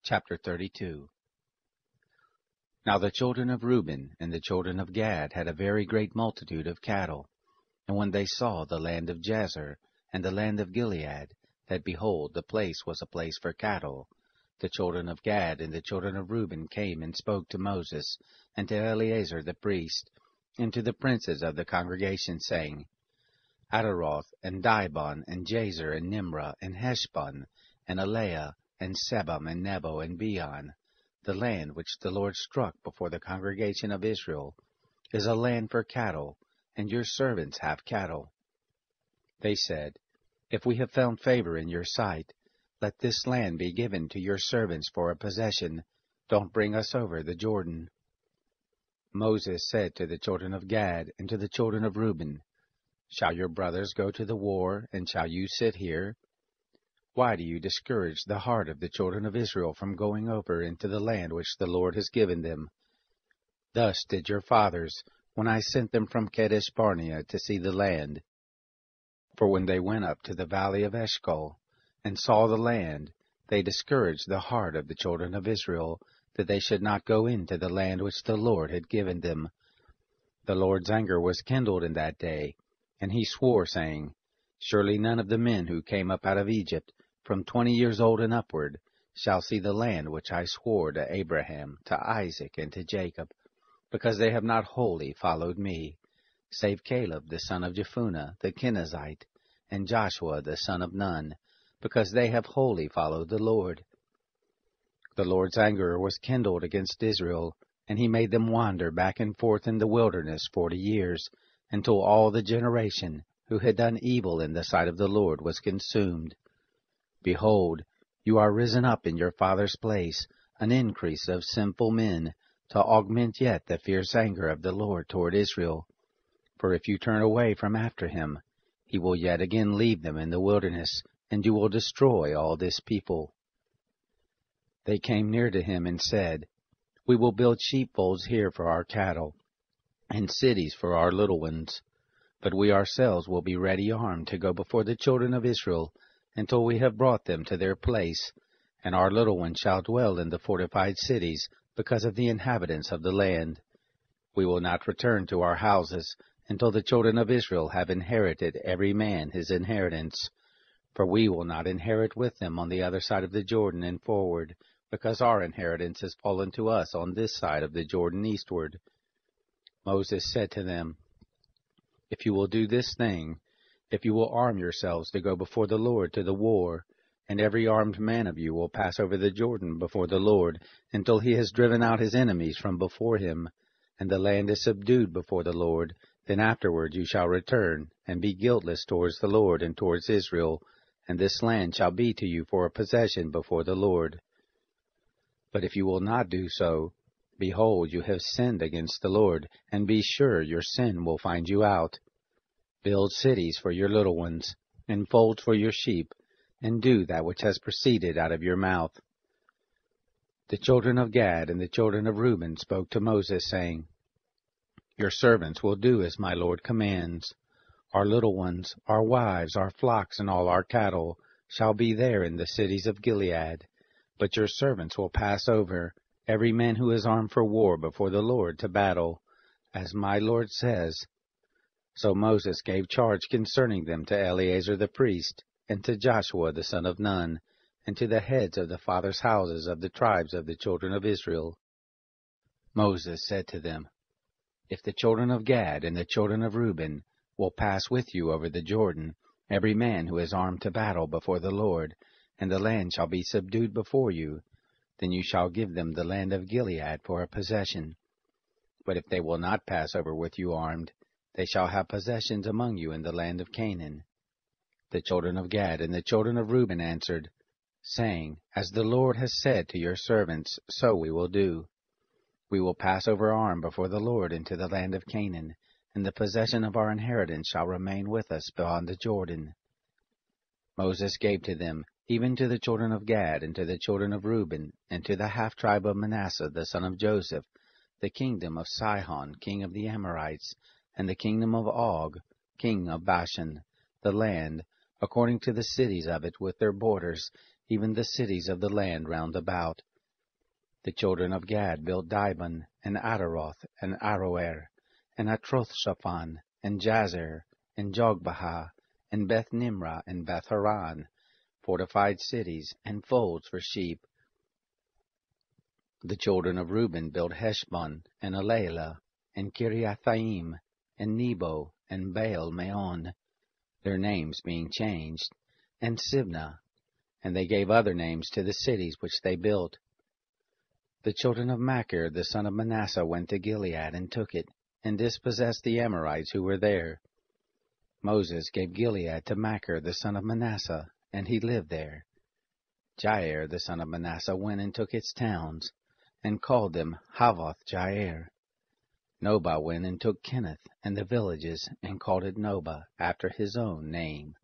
Chapter 32. Now the children of Reuben and the children of Gad had a very great multitude of cattle. And when they saw the land of Jazer and the land of Gilead, that behold, the place was a place for cattle, the children of Gad and the children of Reuben came and spoke to Moses, and to Eleazar the priest, and to the princes of the congregation, saying, Ataroth, and Dibon, and Jazer, and Nimrah, and Heshbon, and Eleah, and Sebam, and Nebo, and Beon, the land which the Lord struck before the congregation of Israel, is a land for cattle, and your servants have cattle. They said, If we have found favor in your sight, let this land be given to your servants for a possession. Don't bring us over the Jordan. Moses said to the children of Gad and to the children of Reuben, Shall your brothers go to the war, and shall you sit here? Why do you discourage the heart of the children of Israel from going over into the land which the Lord has given them? Thus did your fathers, when I sent them from Kadesh Barnea to see the land. For when they went up to the valley of Eshcol, and saw the land, they discouraged the heart of the children of Israel, that they should not go into the land which the Lord had given them. The Lord's anger was kindled in that day, and he swore, saying, Surely none of the men who came up out of Egypt, from 20 years old and upward, shall see the land which I swore to Abraham, to Isaac, and to Jacob, because they have not wholly followed me, save Caleb the son of Jephunneh the Kenizzite, and Joshua the son of Nun, because they have wholly followed the Lord. The Lord's anger was kindled against Israel, and he made them wander back and forth in the wilderness 40 years, until all the generation who had done evil in the sight of the Lord was consumed. Behold, you are risen up in your father's place, an increase of sinful men, to augment yet the fierce anger of the Lord toward Israel. For if you turn away from after him, he will yet again leave them in the wilderness, and you will destroy all this people. They came near to him and said, We will build sheepfolds here for our cattle, and cities for our little ones. But we ourselves will be ready armed to go before the children of Israel, until we have brought them to their place, and our little ones shall dwell in the fortified cities, because of the inhabitants of the land. We will not return to our houses, until the children of Israel have inherited every man his inheritance. For we will not inherit with them on the other side of the Jordan and forward, because our inheritance has fallen to us on this side of the Jordan eastward. Moses said to them, If you will do this thing, if you will arm yourselves to go before the Lord to the war, and every armed man of you will pass over the Jordan before the Lord, until he has driven out his enemies from before him, and the land is subdued before the Lord, then afterward you shall return, and be guiltless towards the Lord and towards Israel, and this land shall be to you for a possession before the Lord. But if you will not do so, behold, you have sinned against the Lord, and be sure your sin will find you out. Build cities for your little ones, and folds for your sheep, and do that which has proceeded out of your mouth. The children of Gad and the children of Reuben spoke to Moses, saying, Your servants will do as my Lord commands. Our little ones, our wives, our flocks, and all our cattle shall be there in the cities of Gilead. But your servants will pass over, every man who is armed for war before the Lord to battle, as my Lord says. So Moses gave charge concerning them to Eleazar the priest, and to Joshua the son of Nun, and to the heads of the fathers' houses of the tribes of the children of Israel. Moses said to them, If the children of Gad and the children of Reuben will pass with you over the Jordan, every man who is armed to battle before the Lord, and the land shall be subdued before you, then you shall give them the land of Gilead for a possession. But if they will not pass over with you armed, they shall have possessions among you in the land of Canaan. The children of Gad and the children of Reuben answered, saying, As the Lord has said to your servants, so we will do. We will pass over armed before the Lord into the land of Canaan, and the possession of our inheritance shall remain with us beyond the Jordan. Moses gave to them, even to the children of Gad and to the children of Reuben, and to the half-tribe of Manasseh the son of Joseph, the kingdom of Sihon, king of the Amorites, and the kingdom of Og, king of Bashan, the land, according to the cities of it with their borders, even the cities of the land round about, The children of Gad built Dibon, and Ataroth, and Aroer, and Atrothshaphan, and Jazer, and Jogbehah, and Beth-nimrah, and Beth-haran, fortified cities, and folds for sheep. The children of Reuben built Heshbon, and Elealeh, and Kiriathaim, and Nebo, and Baal-meon, their names being changed, and Sibnah, and they gave other names to the cities which they built. The children of Machir the son of Manasseh went to Gilead, and took it, and dispossessed the Amorites who were there. Moses gave Gilead to Machir the son of Manasseh, and he lived there. Jair the son of Manasseh went and took its towns, and called them Havoth-Jair. Nobah went and took Kenath and the villages, and called it Nobah, after his own name.